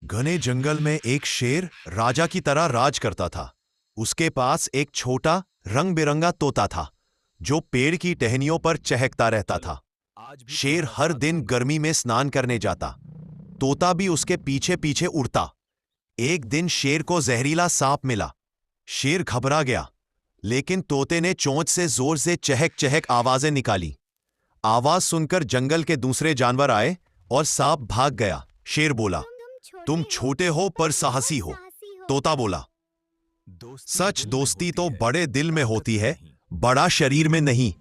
घने जंगल में एक शेर राजा की तरह राज करता था। उसके पास एक छोटा रंग बिरंगा तोता था जो पेड़ की टहनियों पर चहकता रहता था। शेर हर दिन गर्मी में स्नान करने जाता, तोता भी उसके पीछे पीछे उड़ता। एक दिन शेर को जहरीला सांप मिला। शेर घबरा गया, लेकिन तोते ने चोंच से जोर से चहक चहक आवाजें निकाली। आवाज सुनकर जंगल के दूसरे जानवर आए और सांप भाग गया। शेर बोला, तुम छोटे हो पर साहसी हो। तोता बोला, सच दोस्ती तो बड़े दिल में होती है, बड़ा शरीर में नहीं।